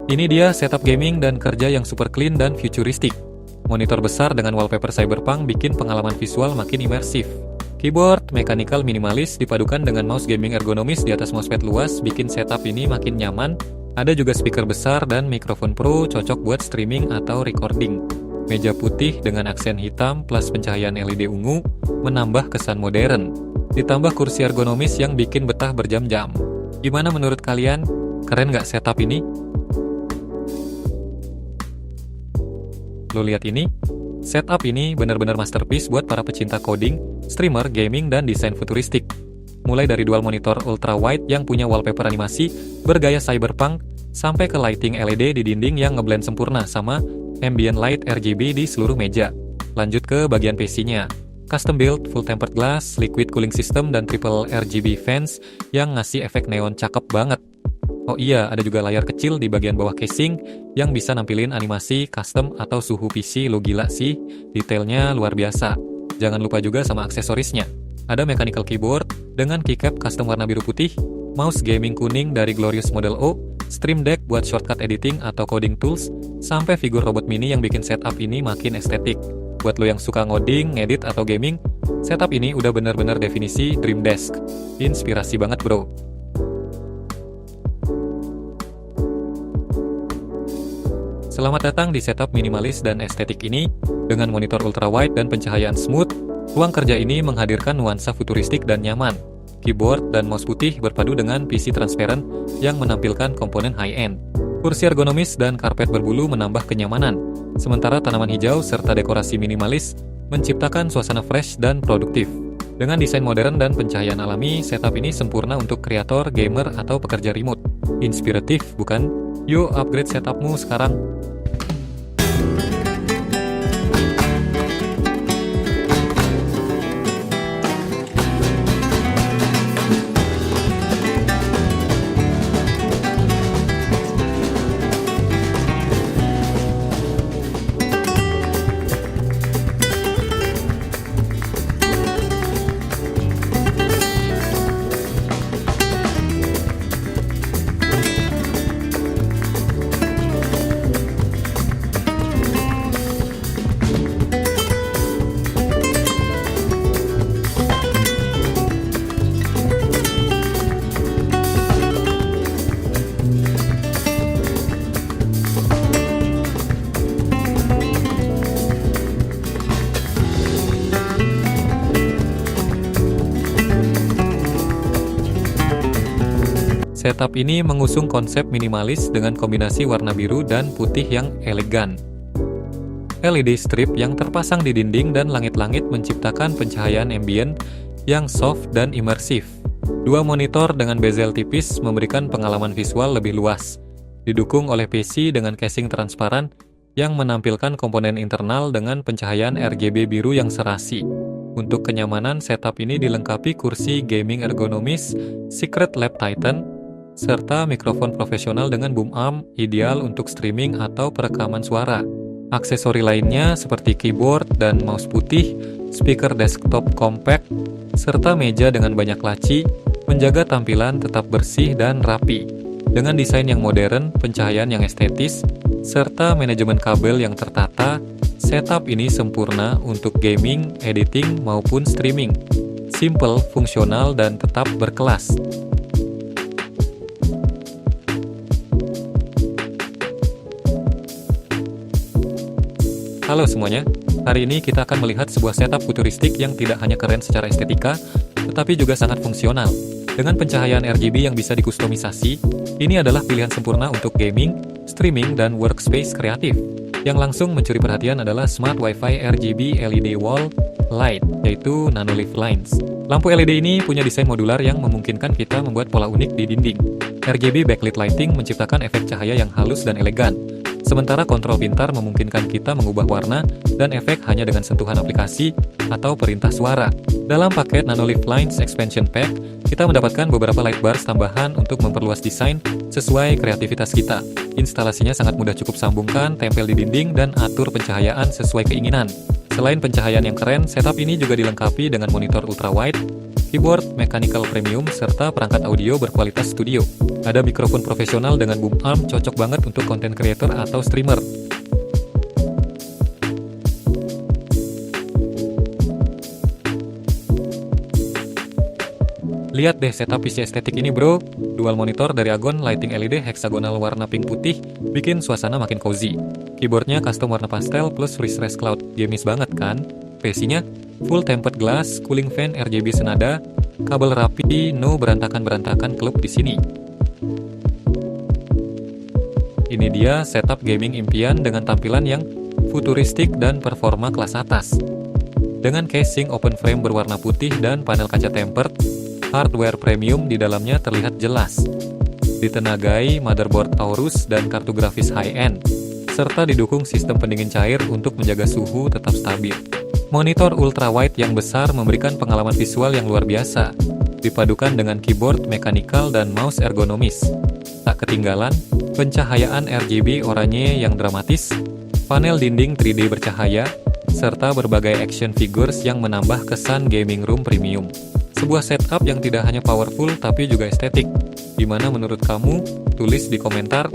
Ini dia setup gaming dan kerja yang super clean dan futuristik. Monitor besar dengan wallpaper cyberpunk bikin pengalaman visual makin imersif. Keyboard mechanical minimalis dipadukan dengan mouse gaming ergonomis di atas mousepad luas bikin setup ini makin nyaman. Ada juga speaker besar dan mikrofon pro cocok buat streaming atau recording. Meja putih dengan aksen hitam plus pencahayaan LED ungu menambah kesan modern. Ditambah kursi ergonomis yang bikin betah berjam-jam. Gimana menurut kalian? Keren nggak setup ini? Lo lihat ini? Setup ini benar-benar masterpiece buat para pecinta coding, streamer, gaming, dan desain futuristik. Mulai dari dual monitor ultra-wide yang punya wallpaper animasi bergaya cyberpunk, sampai ke lighting LED di dinding yang ngeblend sempurna sama ambient light RGB di seluruh meja. Lanjut ke bagian PC-nya. Custom build, full tempered glass, liquid cooling system, dan triple RGB fans yang ngasih efek neon cakep banget. Oh iya, ada juga layar kecil di bagian bawah casing yang bisa nampilin animasi, custom, atau suhu PC. Lo gila sih, detailnya luar biasa. Jangan lupa juga sama aksesorisnya. Ada mechanical keyboard dengan keycap custom warna biru putih, mouse gaming kuning dari Glorious Model O, Stream Deck buat shortcut editing atau coding tools, sampai figur robot mini yang bikin setup ini makin estetik. Buat lo yang suka ngoding, ngedit, atau gaming, setup ini udah bener-bener definisi dream desk. Inspirasi banget bro. Selamat datang di setup minimalis dan estetik ini. Dengan monitor ultrawide dan pencahayaan smooth, ruang kerja ini menghadirkan nuansa futuristik dan nyaman. Keyboard dan mouse putih berpadu dengan PC transparent yang menampilkan komponen high-end. Kursi ergonomis dan karpet berbulu menambah kenyamanan, sementara tanaman hijau serta dekorasi minimalis menciptakan suasana fresh dan produktif. Dengan desain modern dan pencahayaan alami, setup ini sempurna untuk kreator, gamer, atau pekerja remote. Inspiratif, bukan? Yuk upgrade setupmu sekarang. Setup ini mengusung konsep minimalis dengan kombinasi warna biru dan putih yang elegan. LED strip yang terpasang di dinding dan langit-langit menciptakan pencahayaan ambient yang soft dan imersif. Dua monitor dengan bezel tipis memberikan pengalaman visual lebih luas. Didukung oleh PC dengan casing transparan yang menampilkan komponen internal dengan pencahayaan RGB biru yang serasi. Untuk kenyamanan, setup ini dilengkapi kursi gaming ergonomis Secret Lab Titan, serta mikrofon profesional dengan boom arm, ideal untuk streaming atau perekaman suara. Aksesori lainnya seperti keyboard dan mouse putih, speaker desktop compact, serta meja dengan banyak laci, menjaga tampilan tetap bersih dan rapi. Dengan desain yang modern, pencahayaan yang estetis, serta manajemen kabel yang tertata, setup ini sempurna untuk gaming, editing, maupun streaming. Simple, fungsional, dan tetap berkelas. Halo semuanya, hari ini kita akan melihat sebuah setup futuristik yang tidak hanya keren secara estetika, tetapi juga sangat fungsional. Dengan pencahayaan RGB yang bisa dikustomisasi, ini adalah pilihan sempurna untuk gaming, streaming, dan workspace kreatif. Yang langsung mencuri perhatian adalah Smart Wi-Fi RGB LED Wall Light, yaitu Nanolift Lines. Lampu LED ini punya desain modular yang memungkinkan kita membuat pola unik di dinding. RGB backlit lighting menciptakan efek cahaya yang halus dan elegan. Sementara kontrol pintar memungkinkan kita mengubah warna dan efek hanya dengan sentuhan aplikasi atau perintah suara. Dalam paket Nanolift Lines Expansion Pack, kita mendapatkan beberapa light bars tambahan untuk memperluas desain sesuai kreativitas kita. Instalasinya sangat mudah, cukup sambungkan, tempel di dinding, dan atur pencahayaan sesuai keinginan. Selain pencahayaan yang keren, setup ini juga dilengkapi dengan monitor ultrawide, keyboard mechanical premium, serta perangkat audio berkualitas studio. Ada mikrofon profesional dengan boom arm, cocok banget untuk content creator atau streamer. Lihat deh setup PC estetik ini bro, dual monitor dari Agon, lighting LED heksagonal warna pink putih, bikin suasana makin cozy. Keyboardnya custom warna pastel plus refresh cloud, gamis banget kan? PC-nya full tempered glass, cooling fan RGB senada, kabel rapi, no berantakan-berantakan klub di sini. Ini dia setup gaming impian dengan tampilan yang futuristik dan performa kelas atas. Dengan casing open frame berwarna putih dan panel kaca tempered, hardware premium di dalamnya terlihat jelas. Ditenagai motherboard Aorus dan kartu grafis high-end, serta didukung sistem pendingin cair untuk menjaga suhu tetap stabil. Monitor ultrawide yang besar memberikan pengalaman visual yang luar biasa, dipadukan dengan keyboard mechanical dan mouse ergonomis. Tak ketinggalan, pencahayaan RGB oranye yang dramatis, panel dinding 3D bercahaya, serta berbagai action figures yang menambah kesan gaming room premium. Sebuah setup yang tidak hanya powerful tapi juga estetik. Gimana menurut kamu? Tulis di komentar.